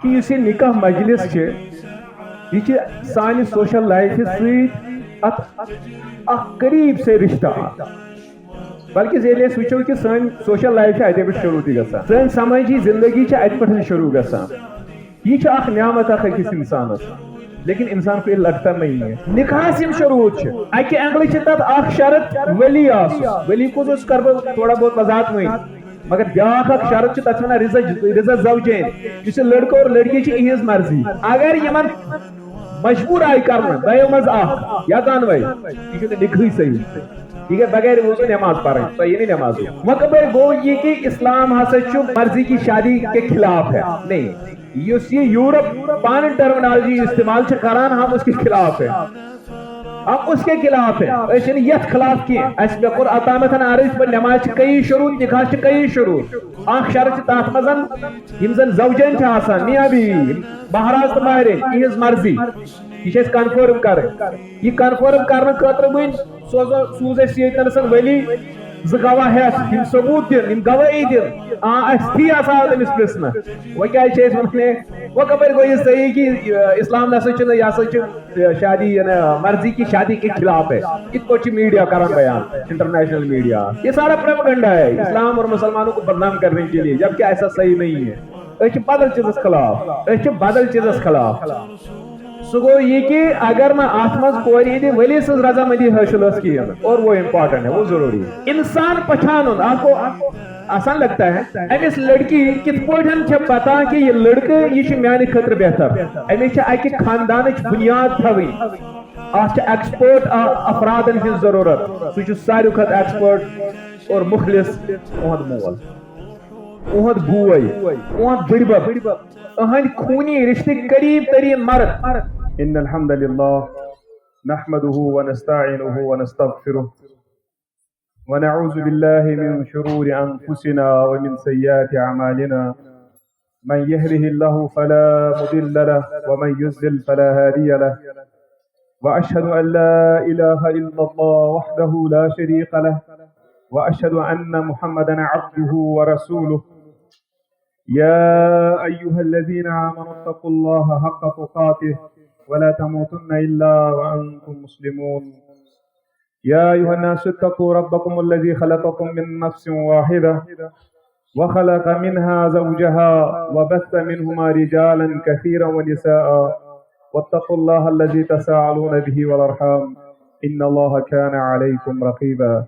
کہ اس نکاح مجلس یہ سانہ سوشل لائف ست قریب سے رشتہ بلکہ ییٚلہِ أسۍ وٕچھو کہ سٲنۍ سوشل لائف اتے پٮ۪ٹھ شروع تہِ گژھان سٲنۍ سمٲجی زندگی اتہِ پٮ۪ٹھ شروع گژھان یہ اخ نعمت اخ أکِس انسانس لیکن انسان کو یہ لگتا نہیں ہے نکاحس یم شروط اکہ اینگلہٕ چھِ تتھ اکھ شرط ولی ولی کو کر تھوڑا بہت وضاحت وی مگر بیاکھ اکھ شرط تتھ ونان رضا زوجین اس لڑکہ اور لڑکی اہز مرضی اگر یمن مجبور آئی کرنا دایو مز اخ یا دانوے یہ نکاح صحیح ٹھیک ہے بغیر وضو نماز پڑھیں صحیح نہیں نماز مقبر گو یہ کہ اسلام ہسا مرضی کی شادی کے خلاف ہے نہیں یہ یورپ پان ٹرمنالوجی استعمال کران ہم اس کے خلاف ہے ہم اس کے خلاف ہیں یت خلاف کی اس پہ کور اتامتن عرض پر نماز کئی شروط نکاح کئی شروط اخ شرط تات مزن یم زن زوجین چھ آسان میاں بیوی مہراز تو مہرین اہز مرضی یہ کنفرم کر یہ کنفرم کرنے خاطر ون سوز اس یتن ولی ز گواہ ہم ثبوت دن گواہی دن تھی آسان تمس پرسن وہ کیا وہ کپر گو یہ صحیح کہ اسلام نسا یہ شادی مرضی کی شادی کے خلاف ہے ات پہ میڈیا کران بیان انٹرنیشنل میڈیا یہ سارا پروپیگنڈا ہے اسلام اور مسلمانوں کو بدنام کرنے کے لیے جبکہ ایسا صحیح نہیں ہے بدل چیزس خلاف بدل چیزس خلاف سو گو یہ کہ اگر نہ آت مز کوری دی ولی سز رضامندی حاصل اس کی اور وہ امپورٹنٹ ہے وہ ضروری ہے انسان پہچان آپ کو آسان لگتا ہے امس لڑکی کت پوٹن چھ پتا کہ یہ لڑکہ یہ میانہ خاطر بہتر امس اکہ خاندان بنیاد تھوی ات ایکسپرٹ افرادن ہن ضرورت سہ ساروی کھت ایکسپرٹ اور مخلص اہد مول اہد بوئی اہد بڑبب اہد خونی رشتہ قریب ترین مرد ان الحمد لله نحمده ونستعينه ونستغفره ونعوذ بالله من شرور انفسنا ومن سيئات اعمالنا من يهده الله فلا مضل له ومن يضلل فلا هادي له واشهد ان لا اله الا الله وحده لا شريك له واشهد ان محمدا عبده ورسوله يا ايها الذين امنوا اتقوا الله حق تقاته ولا تموتن إلا وأنتم مسلمون يا أيها الناس اتقوا ربكم الذي خلقكم من نفس واحدة وخلق منها زوجها وبث منهما رجالا كثيرا ونساء واتقوا الله الذي تساءلون به والأرحام إن الله كان عليكم رقيبا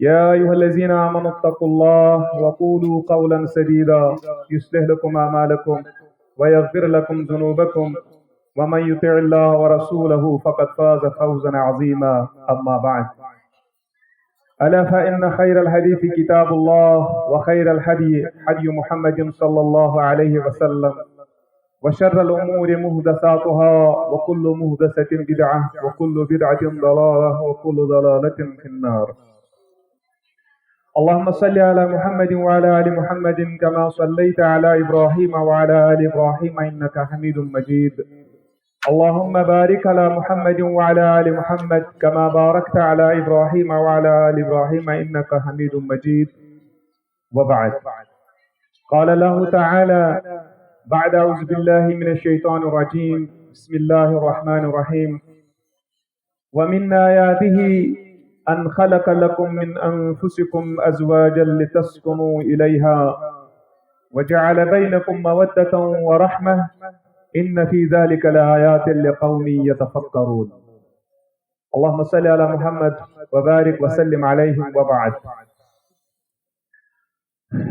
يا أيها الذين آمنوا اتقوا الله وقولوا قولا سديدا يصلح لكم أعمالكم ويغفر لكم ذنوبكم ومن يطع الله ورسوله فقد فاز فوزا عظيما أما بعد ألا فإن خير الحديث كتاب الله وخير الهدي هدي محمد صلى الله عليه وسلم وشر الأمور محدثاتها وكل محدثة بدعة وكل بدعة ضلالة وكل ضلالة في النار اللهم صل على محمد وعلى آل محمد كما صليت على إبراهيم وعلى آل إبراهيم إنك حميد مجيد اللهم بارك على محمد وعلى آل محمد كما باركت على إبراهيم وعلى آل إبراهيم إنك حميد مجيد وبعد قال الله تعالى بعد أعوذ بالله من الشيطان الرجيم بسم الله الرحمن الرحيم ومن آياته أن خلق لكم من أنفسكم أزواجا لتسكنوا إليها وجعل بينكم مودة ورحمة إن في ذلك لآيات لقوم يتفكرون اللهم صل على محمد وبارك وسلم عليه وبعد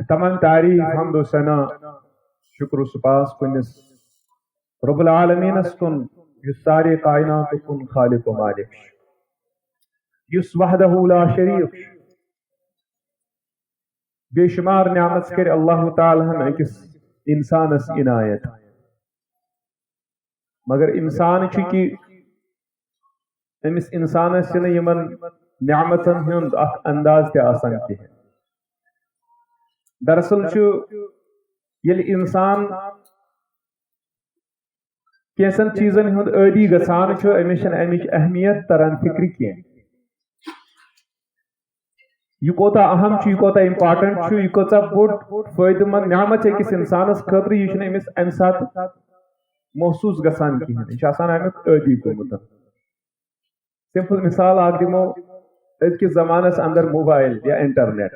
تمام تعریف حمد و ثنا شکر و سپاس کنس رب العالمین کن یس سارے کائنات کن خالق و مالک یس وحدہ لا شریک بے شمار نعمت کر اللہ تعالی ہم اکس انسانس عنایت مگر انسان کہ امس انسانس یمن نعمتن ہند اخ انداز تہ آسان کی دراصل یل انسان کیسن چیزن ہند عادی گژھان امس امچ اہمیت تران فکر کی یہ کوتا اہم یہ کوتا امپارٹنٹ یہ کوتا بوڑ فائدہ مند نعمت أکس انسانس خاطر یہ أمس أمہِ ساتہٕ محسوس گژھان کہین یہ آسان امیک عادی گوٚمُت سمپل مثال اکھ دمو أزکِس زمانس اندر موبائل یا انٹرنیٹ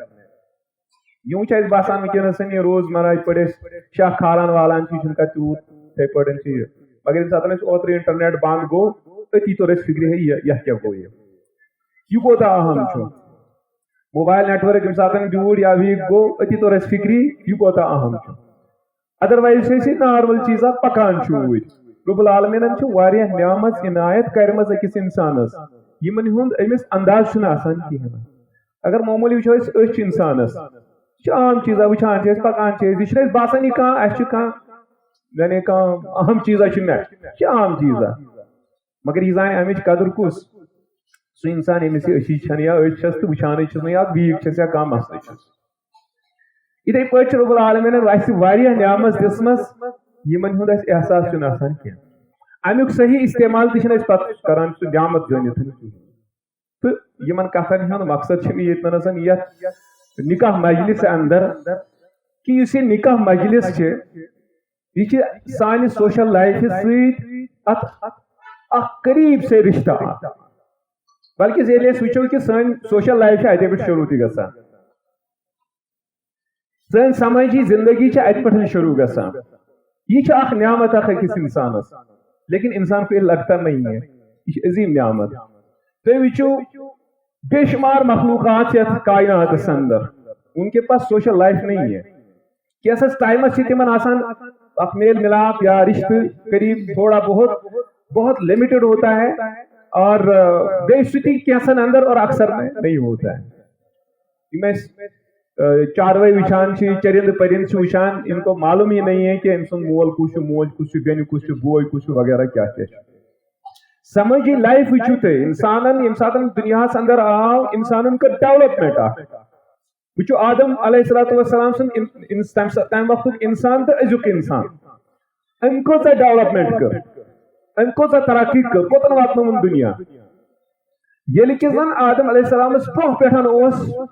یوں چھ اَسہِ باسان ونکیٚنس یہ روزمرہ یِتھ پٲٹھۍ أسۍ شاہ کھالان والان چھِ یہِ چھُنہٕ کانٛہہ تیوٗت یِتھٕے پٲٹھۍ چھِ یہِ مگر ییٚمہِ ساتہٕ أسۍ اوترٕ انٹرنیٹ بند گوٚو أتی توٚر اَسہِ فکرِ ہے یتھ کیٛاہ گوٚو یہِ کوتاہ اہم چھُ موبائل نیٹ ورک ییٚمہِ ساتہٕ بیوٗٹھ یا ویٖک گوٚو أتی توٚر اَسہِ فکرِ یہِ کوتاہ اہم چھُ ادروائز چھِ أسۍ نارمل چیٖزا پکان چھُ اوٗرۍ رب العالمیٖنن چھِ واریاہ نعمت عنایت کرِمژ أکِس انسانس یِمن ہُنٛد أمِس انداز چھُنہٕ آسان کِہیٖنۍ اگر معموٗلی وٕچھو أسۍ أچھ انسانس یہ چھِ عام چیٖزا وٕچھان چھِ أسۍ پکان چھِ أسۍ یہِ چھُنہٕ اَسہِ باسان یہِ کانٛہہ اَسہِ چھُ کانٛہہ یعنی کانٛہہ اہم چیٖزا چھُ مےٚ یہِ چھِ عام چیٖزا مگر یہِ زانہِ امِچ قدر کُس سُہ انسان ییٚمِس یہِ أچھی چھنہٕ یا أچھ چھس تہٕ وٕچھانٕے چھُس نہٕ یا ویٖک چھس یا کانٛہہ مسلہٕ چھُس یِتھٕے پٲٹھۍ چھُ رب العالمیٖنن اَسہِ واریاہ نعمت دِژمٕژ یِمن ہُنٛد اَسہِ احساس چھُنہٕ آسان کینٛہہ امیُک صحیح استعمال تہِ چھِنہٕ أسۍ پتہٕ کران سُہ نعمت زٲنِتھ تہٕ یِمن کتھن ہُنٛد مقصد چھُ مےٚ ییٚتنس یتھ نکاح مجلس اندر کہ یُس یہِ نکاح مجلس چھِ یہِ چھِ سانہِ سوشل لایفہِ سۭتۍ اتھ اکھ قریب سے رشتہ بلکہ ییٚلہِ أسۍ وٕچھو کہ سٲنۍ سوشل لایف چھِ اتے پٮ۪ٹھ شروٗع تہِ گژھان سٲنۍ سمٲجی زندگی چھِ اتہِ پٮ۪ٹھ شروٗع گژھان یہ چھِ اکھ نعمت اکھ أکِس انسانس لیکن انسان کو یہ لگتا نہیں ہے یہ چھِ عظیم نعمت تُہۍ وٕچھِو بے شمار مخلوقات یتھ کائناتس اندر ان کے پاس سوشل لائف نہیں ہے کیسس ٹائمس سے تمن آسان اخ میل ملاپ یا رشتہ قریب تھوڑا بہت لمیٹڈ ہوتا ہے اور بے ستی کیسن اندر اور اکثر میں نہیں ہوتا ہے چاروے وچھان چرند پرند وچھان ان کو معلوم ہی نہیں ہے کہ ان سن مول کس موج کس بین کس بوے کس وغیرہ کیا سمجھی لائف وچھو تے انسانن یم ساتن دنیا اندر آو انسانن کا ڈیولپمنٹ وچھو آدم علیہ السلام سن تم وقت انسان تو ازیک انسان ام کو ڈیولپمنٹ کر ام کو ترقی کر کوتن واتن دنیا یل کہ زن آدم علیہ السلام برہ پہ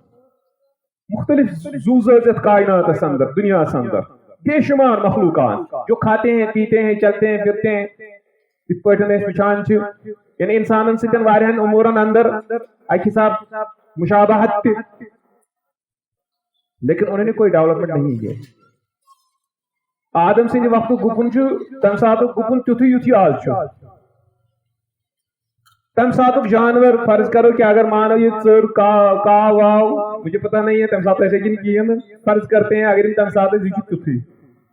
مختلف زو زات کائنات اندر دنیا اندر بے شمار مخلوقات جو کھاتے ہیں پیتے ہیں چلتے ہیں پھرتے ہیں اس پہ وچان یعنی انسان ستن وارہن امورن اندر اک حساب مشابہت تہ لیکن انہوں نے کوئی ڈیولپمنٹ نہیں کی آدم سند وقت گپن تم سات گپن تیتھی یتھی آج تم سات جانور فرض کرو کہ اگر مانو یہ ژر کا واو مجھے پتہ نہیں ہے تم سات ایسے کن کی فرض کرتے ہیں اگر تم سات تیتھی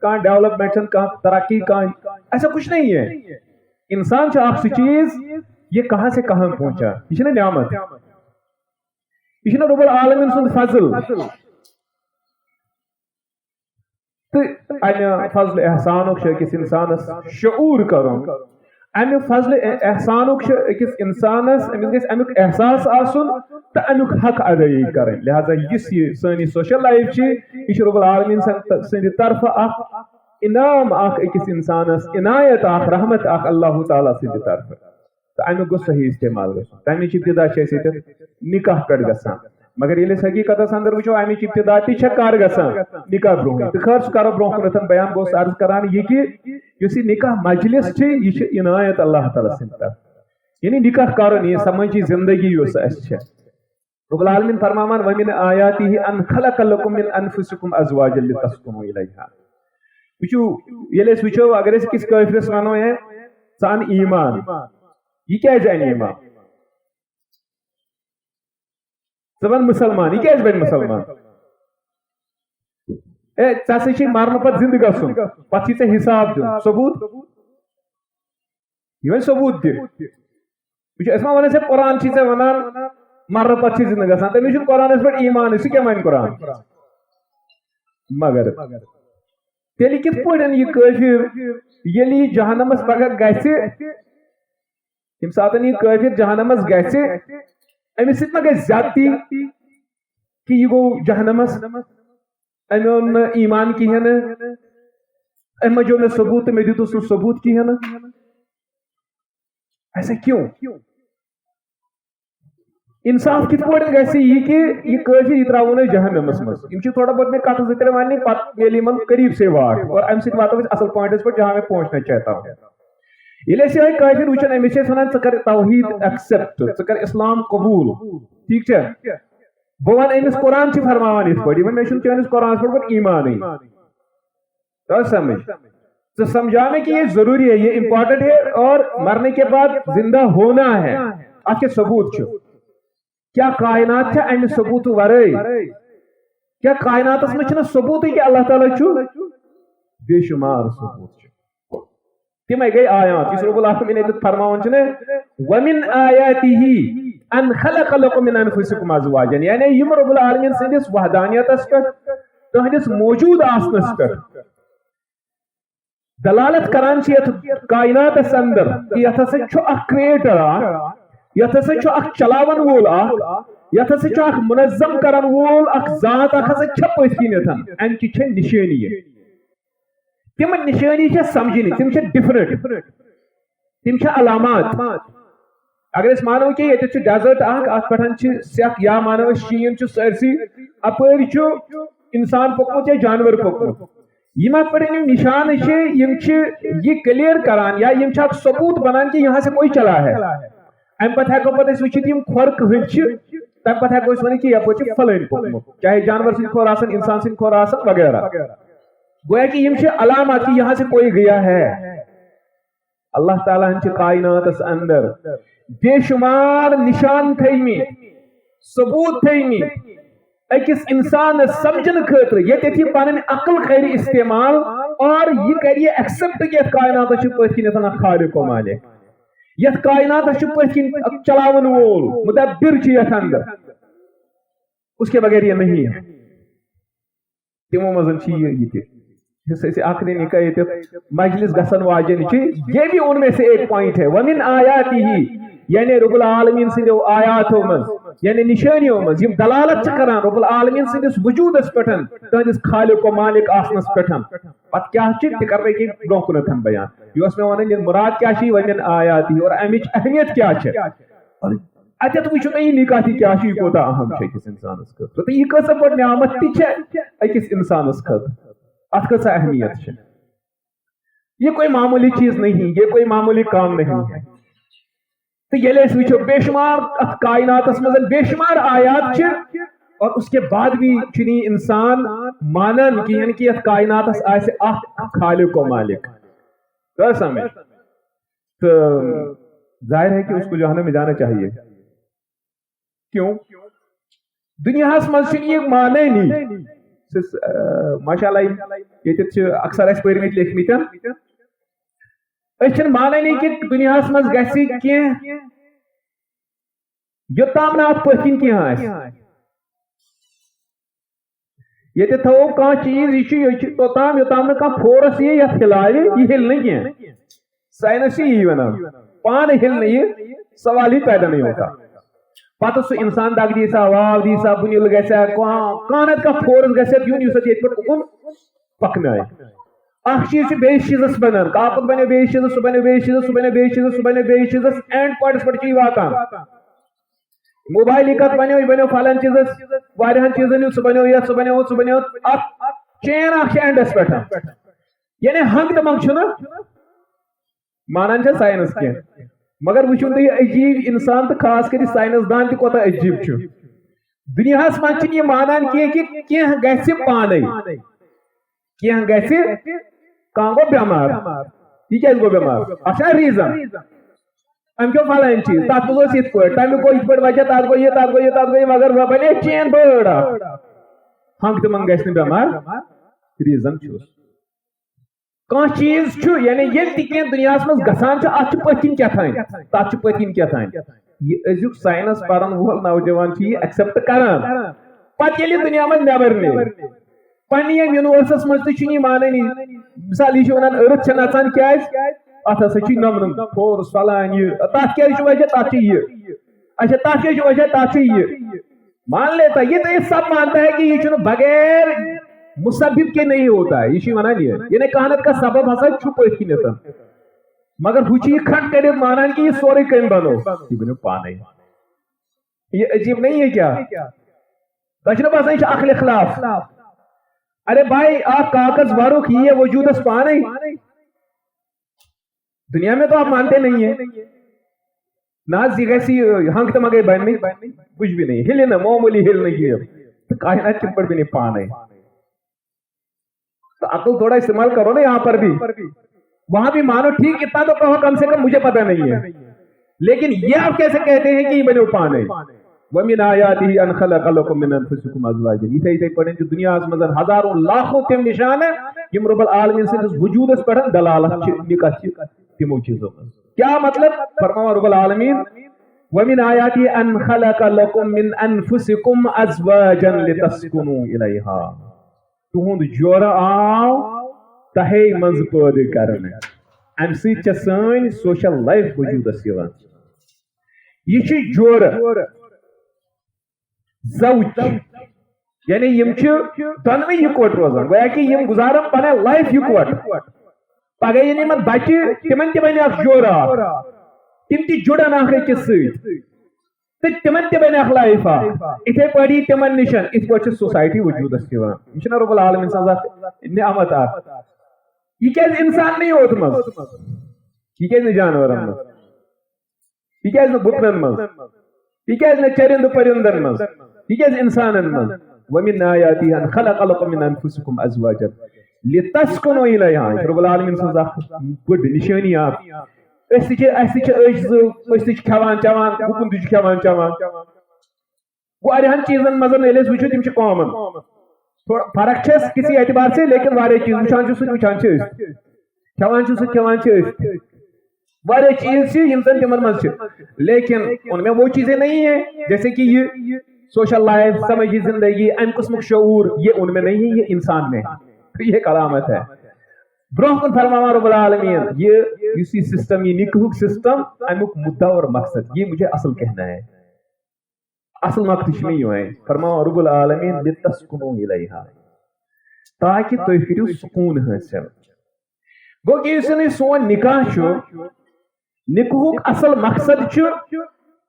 کہاں ڈیولپمنٹ کہاں ترقی کہاں ایسا کچھ نہیں ہے انسان آپ سی چیز یہ کہاں سے کہاں پہنچا یہ نعمت یہ رب العالمین سن فضل امہ فضل احسانک اکس انسانس شعور کرن امہ فضل احسانک اکس انسانس امس گژھِ امیک احساس آسن تو امیک حق ادائی کریں لہذا یس یہ سانی سوشل لائف یہ رب العالمین سند طرف اخ انعام اخ اکس انسانس عنایت اخ رحمت اخ اللہ تعالیٰ سند طرف تو امیک گو صحیح استعمال گژھن تمچ ابتدا نکاح پہ گژھان مگر یل حقیقت اندر وچو امچ ابتدا تہ کر گژھان نکاح برونٛہہ تو خیر سہ کرو برونٛہہ کُنتھ بیان بہٕ عرض کران یہ کہ یس یہ نکاح مجلس یہ عنایت اللہ تعالیٰ سند طرف یعنی نکاح کرن یہ سمجھی زندگی یس اس رب العالمین فرمان ومن آیاتہ ان خلق لکم من انفسکم ازواجا لتسکنوا الیہا وچو یل وچو اگر اس کس کافرس ونو ہے سان ایمان یہ کیا ہے ایمان زبان مسلمان یہ کیا بن مسلمان ژے مرن پتہ زندہ گژھن پتہ چھ حساب دن ثبوت یہ ثبوت دے اس ون ژے قرآن چھ ژے ونان مرن پتہ زندہ گژھان تمس چھ قرآنس پہ ایمان سہ کیا ون قرآن مگر تیل کت پہ یہ کافر یل یہ جہنمس پگہ گژھِ یم سات یہ کافر جہنمس گژھِ امس سۭتۍ ما گژھِ زیادتی کہ یہ گو جہنمس ام اون ایمان کہین ام جو میں ثبوت میں دیتس نہ ثبوت کہین ایسا کیوں انصاف کت پہ گھس یہ کہ یہ قافر یہ تراؤن جہنمس مز تھوڑا بہت میں کت زٕ ترٛےٚ وننہِ پتہٕ میلہِ یِمن قریب سے واٹ اور امہ سۭتۍ واتو أسۍ اصل پوائنٹس پہ جہاں میں پہنچنا چاہتا ہوں ییٚلہِ أسۍ یِہوٚے کٲفر وٕچھان أمِس چھِ أسۍ وَنان ژٕ کر توحید ایکسپٹ ژٕ کر اسلام قبول ٹھیک چھا بہٕ وَنہٕ أمِس قرآن چھِ فرماوان یِتھ پٲٹھۍ یِمن مےٚ چھُنہٕ چٲنِس قرآنس پٮ۪ٹھ پتہٕ ایمانٕے تو سمجھ ژٕ سمجھانے کہ یہ ضروری ہے یہ امپورٹنٹ ہے اور مرنے کے بعد زندہ ہونا ہے اتھ کے ثبوت چھُ کیا کائنات چھا امہِ ثبوت ورٲے کیا کائناتس منٛز چھُنہٕ ثبوتٕے کہ اللہ تعالیٰ چھُ بے شمار ثبوت چھُ تمے گئی آیات اس رب العالمین نے فرماون چھنے ومن آیاته ان خلق لكم من انفسكم ازواجا یعنی یم رب العالمین سندس وحدانیتس پہ تہندس موجود آسنس پہ دلالت کران چھ یت کائناتس اندر یت ہسا چھ اخ کریٹر یت ہسا چھ اخ چلاون وول یت ہسا چھ اخ منظم کرن وول اخ ذات اخ ہسا چھ پتھ کینتھن ام کی چھ نشانی تم نشانی سمجھنی تم ڈفرنٹ تم علامات اگر اس مانو کہ یہ ڈیزرٹ ات پہ سیک یا مانو شین سرسی اپر انسان پوکمت یا جانور پوکمت یم ات پہ نشان یہ کلیئر کران یا یم ثبوت بنان کہ یہاں سے کوئی چلا ہے ام پتہ ہیکو پتہ وچھت یم کھور کہچ تم پتہ ہیکو ون کہ یہ فلن پوکمت چاہے جانور سن کھور آسن انسان سن کھور آسن وغیرہ گویا کہ یم علامات کہ یہاں سے کوئی گیا ہے اللہ تعالیٰ ہن کائنات اندر بے شمار نشان تھیمی ثبوت تھیمی اکس انسان سمجھن خاطر یہ پن عقل کر استعمال اور یہ کر ایکسپٹ کہ کائنات پتھ کن خالق و مالک یت کائنات پتھ کن چلاون وول مدبر یت اندر اس کے بغیر یہ نہیں ہے تمو مز یہ مجلس گسن واجن یہ بھی ان میں سے ایک پوائنٹ ہے ومن آیاته یعنی رب العالمین سندو آیاتو من یعنی نشانیوں من یم دلالت کران رب العالمین سندس وجودس پٹھن تہندس خالق و مالک آسنس پٹھن پت کیا تہ کر کہ برو کن بیان یہ میں ونن مراد کیا چھ ومن آیاته اور امچ اہمیت کیا چھ اور اتت وچھو تہ نکاح کیا چھ کوتا اہم چھ کس انسانس خاطر تو یہ کس بڑ نعمت تہ چھ اکس انسانس خاطر ات کس اہمیت ہے یہ کوئی معمولی چیز نہیں یہ کوئی معمولی کام نہیں ہے تو یہ لیس وچھو بے شمار کائنات مزل بے شمار آیات چھ اور اس کے بعد بھی چنی انسان مانن کی یعنی کہ کائنات آئے خالق و مالک تو سمجھ تو ظاہر ہے کہ اس کو جہنم میں جانا چاہیے کیوں دنیا مز یہ مانے نہیں ماشاء اللہ یہ اکثر اس پہ لکھمت اچھن مانانی کہ دنیا مز گسی کی یوتام نا ات پتن کی یہ تھو کان چیز یہ توتام یوتام نا فورس یہ یت ہلائے یہ ہل نہیں کی سائنس یہ ونان پان ہل نہیں سوال ہی پیدا نہیں ہوتا پتہ سہ انسان دگ دی سا واو دی سا بنیل گسا کانت کا فورس گسا یون یس یہ پہ پکنائے اخ چیز بیس چیزس بنان کاپت بنے بیس چیز سہ بنے بیس چیز سہ بنے بیس چیز سہ بنے بیس چیز اینڈ پوائنٹس پہ واتان موبائل کت بنو یہ بنو فلان چیزس واریاہن چیزن سہ بنو یہ سہ بنو سہ بنو چین اخ اینڈس پہ یعنی ہنگ تو منگ مانان سائنس کی مگر وچھو تھی عجیب انسان تو خاص کر سائنس دان تہ کوتا عجیب چھ دنیا من یہ مانان کی گھس پانے کی گھس کان گو بیمار یہ کیا گو بیمار اچھا ریزن ام کیوں فلان چیز تک مز یہ پہ تمیک گو یہ وجہ تک گو یہ تک گو یہ تک گو یہ مگر بنے چین بڑ ہنگ تو من گھس بیمار ریزن کان چیز یعنی یہ تک دنیا مز گسان ات پتن کیا تک پتن کیا یہ ازیک سائنس پرن وول نوجوان یہ ایکسپٹ کران پتہ ییٚلہِ دنیا مز نیبر نیرِ پننہِ یونیورسس مز تہ مانانی مثال یہ ونان ارتھ نژان کیاز ات ہسا نمن فورس فلان یہ تک کیا وجہ تک یہ اچھا تک کیا وجہ تک یہ مان لیتا یہ تو یہ سب مانتا ہے کہ یہ بغیر مسبب کے نہیں ہوتا ہے یہ ونان یہ کہانت کا سبب ہسا پتھ کن مگر ہو کھٹ کر مانان کہ یہ سورے کم بنو یہ بنو پانے یہ عجیب نہیں ہے کیا؟ تجھے باسان یہ عقل خلاف. ارے بھائی آپ کاغذ باروک یہ وجود اس پانے دنیا میں تو آپ مانتے نہیں ہیں. ناز گیسی ہنگ تو مگے بن نہیں کچھ بھی نہیں ہلے نا معمولی ہل نہیں کائنات کے اوپر بھی نہیں پانے. تو عقل تھوڑا استعمال کرو نا یہاں پر بھی. وہاں بھی مانو ٹھیک اتنا تو کہو کم سے کم مجھے پتہ نہیں ہے. لیکن یہ آپ کیسے کہتے ہیں کہ یہ بنے پانے؟ وَمِنْ آيَاتِهِ أَنْ خَلَقَ لَكُم مِّنْ أَنفُسِكُمْ أَزْوَاجًا یہ پڑھیں جو دنیا مزن ہزاروں لاکھوں تم نشان ہے یم رب العالمین سے وجود اس پڑھن دلالت نکاح تمو چیزوں میں. کیا مطلب؟ فرمایا رب العالمین وَمِنْ آيَاتِهِ أَنْ خَلَقَ لَكُم مِّنْ أَنفُسِكُمْ أَزْوَاجًا لِتَسْكُنُوا إِلَيْهَا. تہند جور آو تہے منز پٲدٕ کرنہٕ امہ سۭتۍ چھِ سٲنۍ سوشل لائف وجودس یوان. یہ چھ جور زوج یعنی یم دونوے یکوٹ روزان گویا کہ یم گزارن پنن لائف یکوٹ. پگہ یعنی یمن بچہ تمن تہ بنہ اکھ جور تم تہ جڑن اکھ أکِس سۭتۍ تو تمن تہ بنہ اکھ لائف اتھے پٲٹھی تمن نشن اتھ پٲٹھۍ چھِ سوسائٹی وجودس یوان. یہ چھُنہ رب العالمین سٕنٛز اکھ نعمت اکھ. یہ کیازِ انسان نہیں ہوت مز یہ کیازِ نہٕ جانورن مز یہ کیازِ نہٕ گُپنن مز یہ کیازِ نہٕ چرند پرندن مز یہ کیازِ انسانن مز. وَمِنْ آيَاتِهِ أَنْ خَلَقَ لَكُم مِّنْ أَنفُسِكُمْ أَزْوَاجًا لِتَسْكُنُوا إِلَيْهَا. رب العالمین سٕنٛز اکھ بٔڑ نشٲنی اکھ. أسۍ تہِ چھِ أچھ زٕ أسۍ تہِ چھِ کھٮ۪وان چٮ۪وان گُپن تہِ چھُ کھٮ۪وان چٮ۪وان. واریاہن چیٖزن منٛز ییٚلہِ أسۍ وٕچھو تِم چھِ کامن. تھوڑا فرق چھس کسی اعتبار سے لیکن واریاہ چیٖز وٕچھان چھُ سُہ وٕچھان چھِ أسۍ کھٮ۪وان چھُ سُہ کھٮ۪وان چھِ أسۍ. واریاہ چیٖز چھِ یِم زن تِمن منٛز چھِ لیکن ان میں وہ چیزیں نہیں ہیں جیسے کہ یہ سوشل لائف سماجی زندگی ام قسم شعور یہ ان میں نہیں ہے یہ انسان میں ہے. یہ کرامت ہے. برہ کن فرماوا رب العالمین یہ اسی سسٹم یہ نکاح سسٹم امیک مدعا اور مقصد یہ مجھے اصل کہنا ہے. اصل مقصد نہیں ہے فرماوا رب العالمین لتسکنوا الیہا تاکہ تُہۍ کٔرِو سکون حٲصِل. گو کہ یُس سون نکاح چھُ نکاحُک اصل مقصد چھُ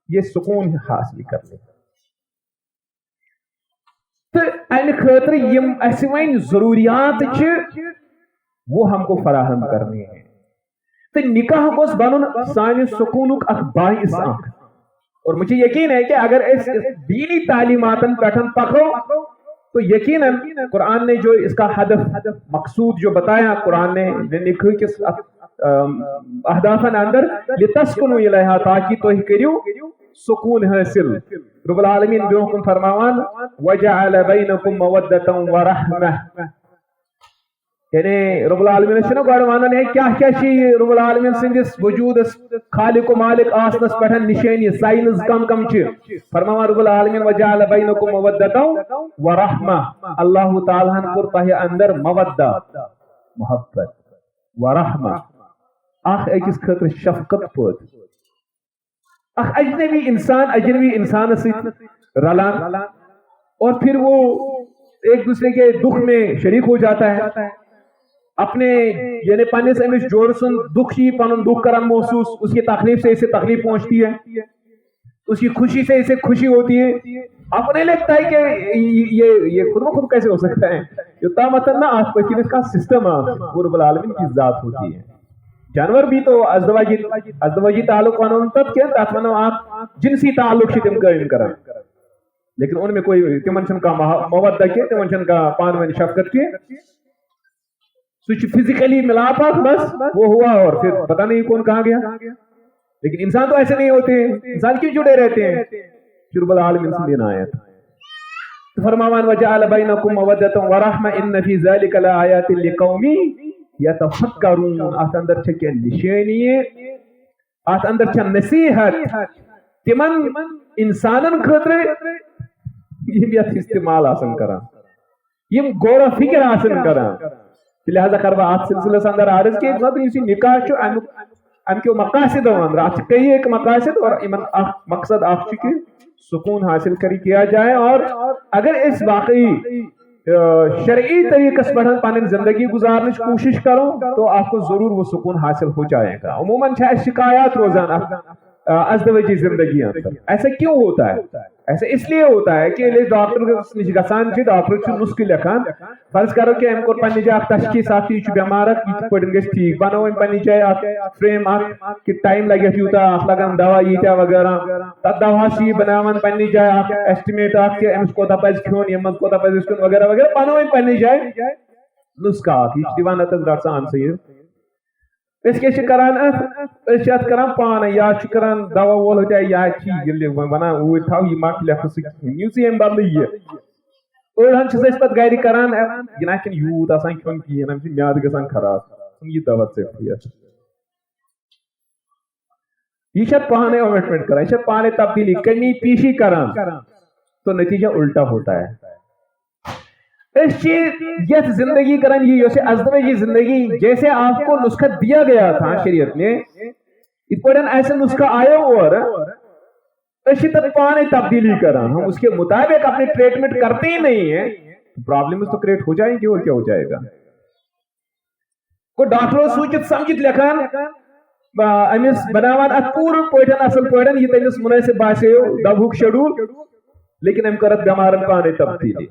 یہ سکون حاصل کرنے. تو امہ خاطر یم اسہ وۄنۍ ضروریات چھ وہ ہم کو فراہم کرنے ہیں. تو نکاح گوس بنن سانہ سکونک اخ باعث اخ. اور مجھے یقین ہے کہ اگر اس دینی تعلیماتن پٹھن پکو تو یقیناً قرآن نے جو اس کا ہدف مقصود جو بتایا قرآن نے نکاح کے اہدافن اندر لتسکنوا الیہا تاکہ تُہۍ کٔرِو سکون حاصل. رب العالمین برونٛہہ کُن فرماوان وجعل بینکم مودۃ ورحمہ یعنی رب العالمین چھُنہ گۄڈٕ ونان ہے کیا چھِ رب العالمین سٕنٛدِس وجوٗدس خالق و مالک آسنس پٮ۪ٹھ نشٲنی سائنس کم چھِ. فرماوان رب العالمین وجعل بینکم مودۃ ورحمہ اللہ تعالیٰ ہن کوٚر تۄہہِ اندر مودہ محبت ورحمہ اخ أکِس خٲطرٕ شفقت پٲدٕ. اخ اجنبی انسان سۭتۍ رلان اور پھر وہ ایک دوسرے کے دکھ میں شریک ہو جاتا ہے. اپنے یعنی پنس امس جور سن دکھ پن دکھ کران محسوس اس کی تکلیف سے اسے تکلیف پہنچتی ہے اس کی خوشی سے اسے خوشی ہوتی ہے. آپ کو نہیں لگتا ہے کہ یہ خود بخود کیسے ہو سکتا ہے؟ یہ مطلب نہ آس پاس اس کا سسٹم وہ رب العالمین کی ذات ہوتی ہے. جانور بھی تو ازدواجی تعلق ونو تب کیا تک ونو آپ جنسی تعلق سے تم قائم کران لیکن ان میں کوئی تمن چھن کا مودہ کی تمن چھن کا پان ون شفقت کی سوچ فزیکلی ملاپ بس وہ ہوا اور پھر پتہ نہیں کون کہاں گیا. لیکن انسان تو ایسے نہیں ہوتے انسان کیوں جڑے رہتے ہیں؟ رب العالمین سے دینا آیت فرماوان وجعل بینکم مودۃ ورحمہ ان فی ذلک لآیات لقوم یتفکرون. ات اندر چھ کیا نشانی ات اندر چھ نصیحت تمن انسانن خاطر یم یت استعمال آسن کران یم غور و فکر آسن کران. لہذا کروا ات سلسلس اندر عرض کہ اسی نکاح چھ ام کے مقاصد اندر ات کئی ایک مقاصد اور مقصد آپ کہ سکون حاصل کیا جائے. اور اگر اس واقعی شرعی طریقے سے پن زندگی گزارنے کی کوشش کرو تو آپ کو ضرور وہ سکون حاصل ہو جائے گا. عموماً شکایات روزان ازدواجی زندگی اندر. ایسا کیوں ہوتا ہے؟ ایسا اس لیے ہوتا ہے کہ ڈاکٹر نش گژھان ڈاکٹر نسخہ لکھان. فرض کرو کہ ام کور پنہ جائے تشخیص یہ بیمار یہ پہ گھس ٹھیک بنو پنہ جائے فریم کہ ٹائم لگہ یوتا لگان دوا یتیا وغیرہ تر دوا یہ بنانا پنہ جائے ایسٹیمیٹ کہ امس کوتا پز کھیون یم کوتا پز کھیون وغیرہ وغیرہ بنو پنہ جائے نسخہ یہ دان ڈاکٹر صاحب صحیح. اس کے کران ات کران پانے یا کران دوا وول ہوتا ہے یا ونان اوت تھو یہ مک لکھ سکے ام بدل یہ اڑان پہ گھر کران یہ نا یوت آسان کھیون کہین ام میاد گژھان خراب یہ دوا ٹھیک یہ پانے اومٹمنٹ کران یہ پانے تبدیلی کمی پیشی کران تو نتیجہ الٹا ہوتا ہے. یہ زندگی کرن یہ ازدواجی زندگی جیسے آپ کو نسخہ دیا گیا تھا شریعت نے اس پر ایسا نسخہ آیا اور اسی طرح پانے تبدیلی کران ہم اس کے مطابق اپنے ٹریٹمنٹ کرتے ہی نہیں ہیں پرابلمز تو کریٹ ہو جائیں گے اور کیا ہو جائے گا. کو ڈاکٹروں سوچت سمجھت لکھان امس بناوان ات پور پٲٹھۍ اصل پٲٹھۍ یہ تمس مناسب باسیو دبہک شیڈول لیکن ام کرت بیمارن پانے تبدیلی.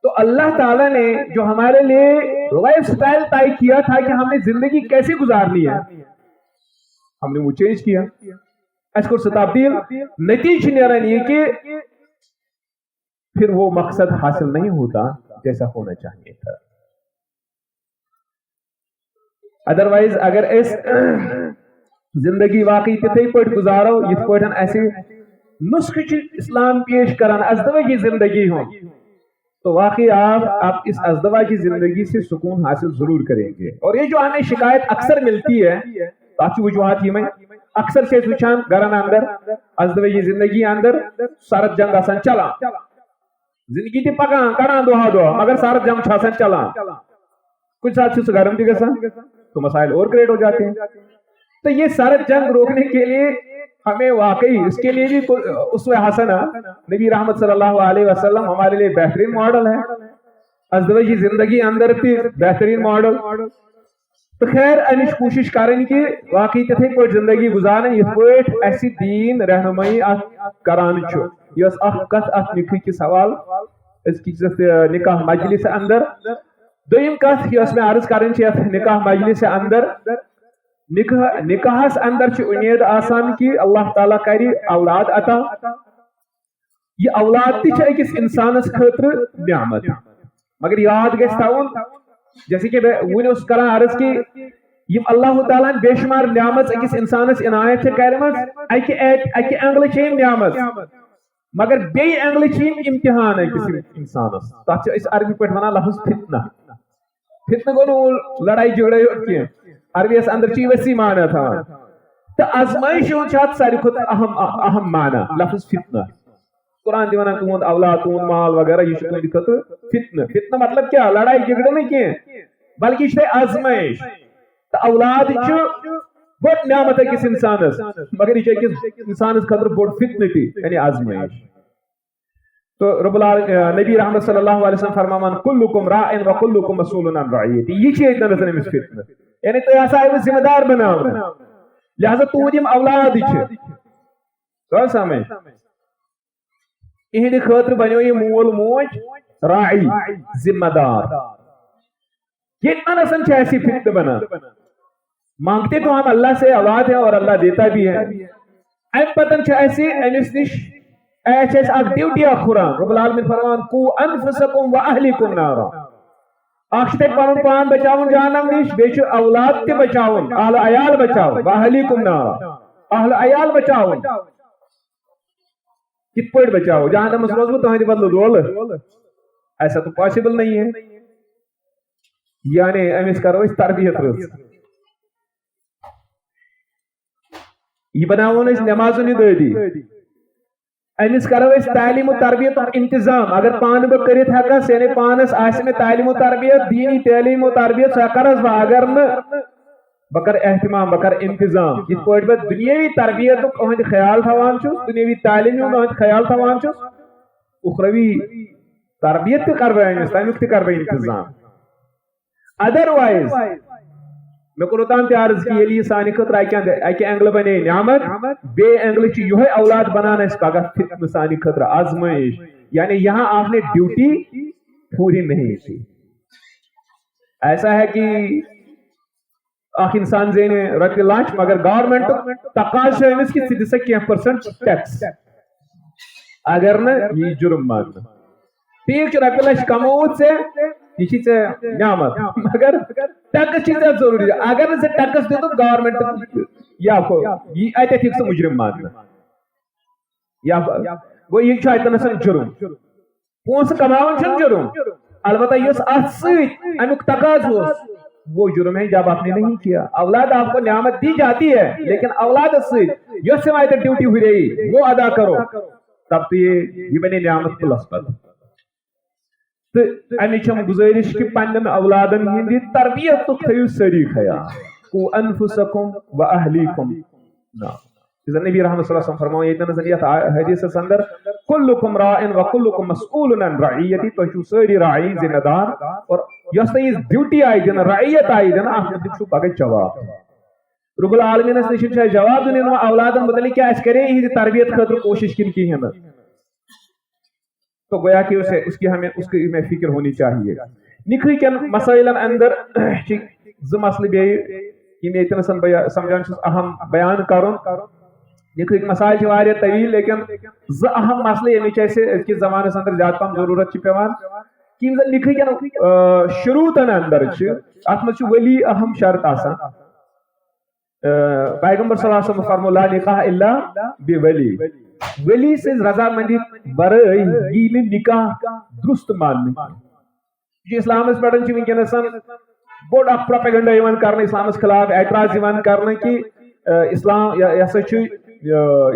تو اللہ تعالیٰ نے جو ہمارے لیے لائف سٹائل طے کیا تھا کہ ہم نے زندگی کیسے گزارنی ہے ہم نے وہ چینج کیا اس کو تبدیل نتیجہ نیران یہ کہ پھر وہ مقصد حاصل نہیں ہوتا جیسا ہونا چاہیے تھا. ادروائز اگر اس زندگی واقعی تتھے پٲٹھۍ گزارو یتھ پٲٹھۍ ایسے نسخہ اسلام پیش کران ازدواجی زندگی ہوں تو واقعی آپ اس ازدواجی زندگی سے سکون حاصل ضرور کریں گے. اور یہ جو ہمیں شکایت اکثر ملتی ہے تاکہ وجوہات یہ میں اکثر سے وچان گرن اندر ازدواجی زندگی اندر سرد جنگ آسان چلان زندگی تی پکان کڑان دہا دہا مگر سرد جنگ آسان چلان کچھ ساتھ سے گرم بھی گسان تو مسائل اور کریٹ ہو جاتے ہیں. تو یہ سرد جنگ روکنے کے لیے ہمیں واقعی اس کے لیے بھی اسوہ حسنہ نبی رحمت صلی اللہ علیہ وسلم ہمارے لیے بہترین ماڈل ہے. ازدواجی زندگی اندر تھی بہترین ماڈل. تو خیر امچ کوشش کریں کہ واقعی تتھے پٲٹھۍ زندگی گزارن یتھ پٲٹھۍ اسی دین رہنمائی کران چھُ. یہ اخ کتھ ات نکاح کس حوال اس کی نکاح مجلس اندر دویم کتھ یہ میں عرض کریں نکاح مجلس اندر نکاحس اندر چھ امید آسان کہ اللہ تعالیٰ کری اولاد عطا. یہ اولاد تہ اکس انسانس خاطر نعمت مگر یاد گژھِ تھاون جیسے کہ ون کران عرض کہ یم اللہ تعالیٰ بے شمار نعمت اکس انسانس عنایت کرمز اکہ اینگل چھ نعمت مگر بی اینگل چھ امتحان اکس انسانس تک عربی پہ ونان لفظ فتنہ. فتنہ گو نو لڑائی جھگڑے کی عربی اندر چی وسیع معنی تھا تو آزمائش ساری کھت اہم معنی لفظ فتنہ. قرآن دیوانا تون اولاد تون مال وغیرہ یہ تہند خاطر فتنہ. فتنہ مطلب کیا لڑائی جھگڑے نہیں کی بلکہ یہ آزمائش. تو اولاد بڑ نعمت اکس انسانس مگر یہ انسانس خاطر بڑ فتنہ تھی یعنی آزمائش. تو رب نبی رحمت صلی اللہ علیہ وسلم فرمان کلکم راعن و کلکم مسئول عن رعیتی. یہ چیز امس فتنہ یعنی تو ایسا ہے ذمہ دار بناؤ لہذا تہد یم اولاد سمجھ اہند خاطر بنو یہ مول موج راعی ذمہ دار. یہ انسان ایسی فتنہ بنا مانگتے تو ہم اللہ سے اولاد ہے اور اللہ دیتا بھی ہے. ام پتن ایسے امس نش اک ڈیوٹی قرآن رب العالمین فرمان کو انفسکم و اہلیکم نارا. اخ پن پان بچاؤن جہنم نش بیچ اولاد تہ بچاؤن اہل عیال بچاؤن و اہلیکم نارا اہل عیال بچاؤن. کت پٲٹھۍ بچاؤ جہنم مس روزو تہندِ بدلہٕ دولہٕ ایسا تو پاسبل نہیں ہے. یعنی امس کرو اس تربیت رٕژ یہ بناون اس نماز ندی امس کرو اس تعلیم و تربیت انتظام. اگر پان بہ کرت ہکس یعنی پانس آس میں تعلیم و تربیت دینی تعلیم و تربیت سہ کرس بہ اگر بہ کر اہتمام بہ کر انتظام یت پٲٹھۍ بہ دنیاوی تربیت اہند خیال تھوان چھس دنیاوی تعلیم اہند خیال تھوان چھس اخروی تربیت تہ کر بہ امس تمیک تہ کر بہ انتظام. ادروائز میں کوتان تہ عرض کہ یہ سانہ خطر اکہ اینگل بنے نعمت بے اینگل یہ اولاد بنانا اس پگہ فتنہ سانہ خطر آزمائش یعنی یہاں آپ نے ڈیوٹی پوری نہیں تھی. ایسا ہے کہ اخ انسان زینے رۄپیہِ لچھ مگر گورنمنٹ تقاض ہے امس کہ ژٕ دِسا کینٛہہ % ٹیکس اگر نہ یہ جرم ماننا. ٹھیک رۄپیہِ لچھ کموت یہ نعمت مگر ٹیکس ضروری اگر نہ ٹیکس دت گورنمنٹ یہ اتھ ہیٚکہِ سُہ مجرم ماننا یا گو یہ اتنس جرم پونسہٕ کماون چھُنہٕ جرم البتہ یس ات سۭتۍ امیُک تقاض وہ جرم ہے جب آپ نے نہیں کیا. اولاد آپ کو نعمت دی جاتی ہے لیکن اولاد سے یس ڈیوٹی ہوئی رہی وہ ادا کرو تب تو یہ بنے نعمت پلس پت. تو امچ ہم گزارش کہ پنن اولادن ہند تربیت تو تھیو سری خیال کو انفسکم و اہلیکم. نبی رحمت صلی اللہ علیہ وسلم فرماؤں یہ حدیث اندر کلکم راعن و کلکم مسئول عن رعیتی تو ساری راعی ذمہ دار اور یس تہ ڈیوٹی آئی دن رعیت آئی دن اتھ متعلق پگہ جواب. رب العالمین نش جواب دن اولادن متعلق کیا کرے یہ تربیت خاطر کوشش کن کہین تو گویا کہ اس کی ہمیں اس کی میں فکر ہونی چاہیے. نکاح کن مسائل اندر مسئلے بیے سمجھان اہم بیان کرن. نکاح مسائل واریاہ طویل لیکن اہم مسئلے یمچ اس زمانس اندر زیادہ پہم ضرورت پیوان کہ نکاح کن شروطن اندر ات مز ولی اہم شرط آسان. پیغمبر صلی اللہ علیہ وسلم فرمو لا نکاح الا بولی ولی سے رضامندی برائے یہ نکاح درست ماننے. اسلام پہ ونکس بوڑ اخ پروپیگنڈا کرنے اسلام خلاف اعتراض کرنے کہ اسلام یہ ہسا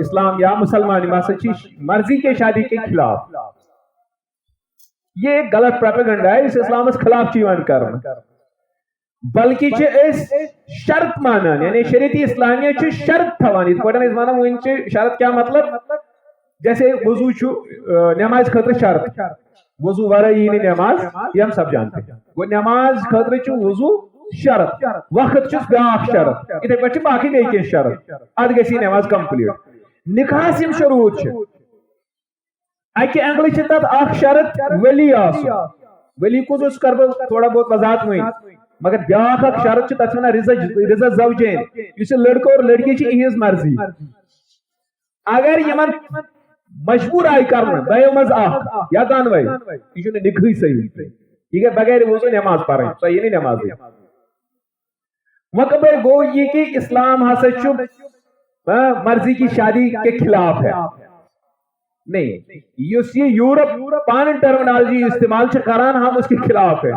اسلام یا مسلمان مرضی کے شادی کے خلاف. یہ ایک غلط پروپیگنڈا ہے اس اسلام خلاف کرنا بلکہ شرط مانان یعنی شریعت اسلامیہ شرط تھوان ون شرط کیا مطلب جیسے وضو نماز خاطر شرط وضو ورائے نماز یہ ہم سب جانتے ہیں. وہ نماز خاطر وضو شرط وقت بیاکھ شرط اتھے پہ باقی بیس شرط اد گی نماز کمپلیٹ. نکاحس یم شروط اکہ اینگل تک اخ شرط ولی ولی کس کر تھوڑا بہت وضاحت وی مگر بیاکھ اخ شرط تک ونان رضا زوجین اس لڑکہ اور لڑکی یہذ مرضی اگر یمن مجبور آئی کرنا دو مز اخ یا دونوے یہ نکاح صحیح یہ بغیر وضو نماز پڑھیں صحیح نہیں نماز. مکبر گو یہ کہ اسلام ہسا مرضی کی شادی کے خلاف ہے نہیں. یہ یورپ پان ٹرمنالوجی استعمال کران ہم اس کے خلاف ہے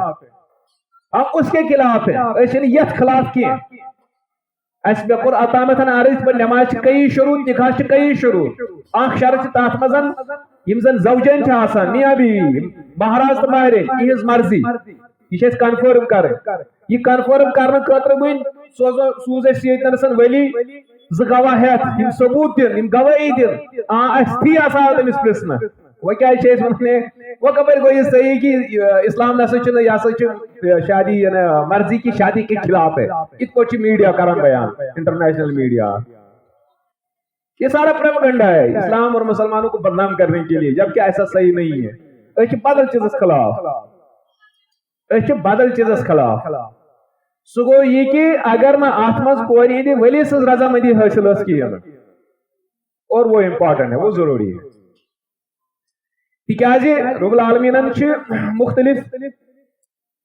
ہم اس کے خلاف ہیں یت خلاف کی اس میں کور اتامتن عرض پر نماز کئی شروط نکاح کئی شروط اخ شرط تات مزن یم زن زوجین آسان میاں بیوی مہراز تو مہرین یہ مرضی یہ کنفرم کر یہ کنفرم کرنے خاطر ون سوز یتنسن ولی گواہ ہیت ثبوت دن گواہی دن تھی آسان تمس پرسنا وہ کیا وہ کپر گو یہ صحیح کہ اسلام نسا یہ شادی مرضی کی شادی کے خلاف ہے. ات پہ میڈیا کران بیان انٹرنیشنل میڈیا یہ سارا پروپیگنڈا ہے اسلام اور مسلمانوں کو بدنام کرنے کے لیے جبکہ ایسا صحیح نہیں ہے. بدل چیزس خلاف بدل چیزس خلاف سہ گو یہ کہ اگر نہ ات مز کور ہند ولی سز رضامندی حاصل کہین اور وہ امپارٹنٹ ہے وہ ضروری ہے تاز رب العالمین مختلف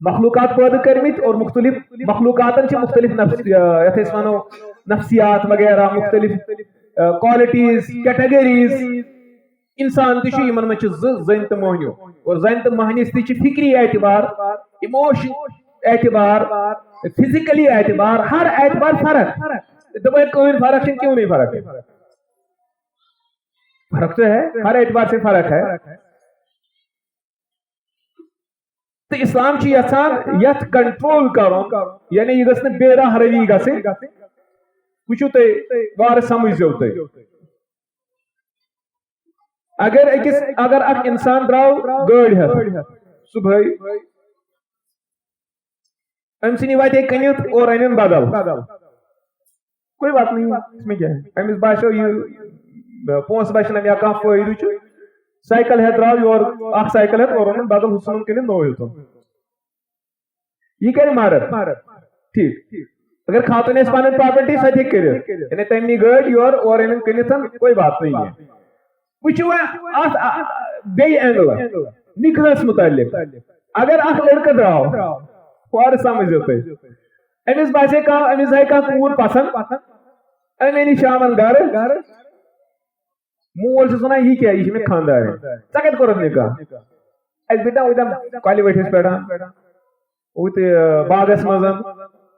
مخلوقات پیدا کرمت اور مختلف مخلوقات مختلف نفسیات وغیرہ مختلف کوالٹیز کیٹیگریز انسان تہ من زن تو مہنیو اور زن تو مہنس تہ فکری اعتبار ایموشن اعتبار فزیکلی اعتبار ہر اعتبار فرق دپے کہیں فرق کیوں نہیں فرق ہے فرق تو ہے ہر اعتبار سے فرق ہے. تو اسلام یژھان یت کنٹرول کرن یعنی یہ گھس بے راہ روی گھن وچو تھی وار سمجھو تھی اگر اک انسان درو گاڑی ہتھ صبح امسنی واتے کنت اور انن بدل کوئی بات نہیں اس میں کیا ہے امس باسو یہ پونس بچن یا کم فائدہ سائیکل ہے درو یور اخ سائیکل ہے اور انن بدل حسن کنن نو ہتو یہ کرے مارت ٹھیک اگر خاتون اس پانن پراپرٹی ساتھ کر یعنی تمنی گاڑی اور انن کنتن کوئی بات نہیں ہے وچو بی اینگل نکاحس متعلق اگر اخ لڑکہ درو فار سمجھو تھی امس باسے امس آئی کھانا کور پسند انی شامن گھر مول سے ونان یہ کیا یہ خاندار ژے کتہ کورت نکاح اس بیٹا اوتم کالہِ ؤٹھِس پٮ۪ٹھ اوت باغس مز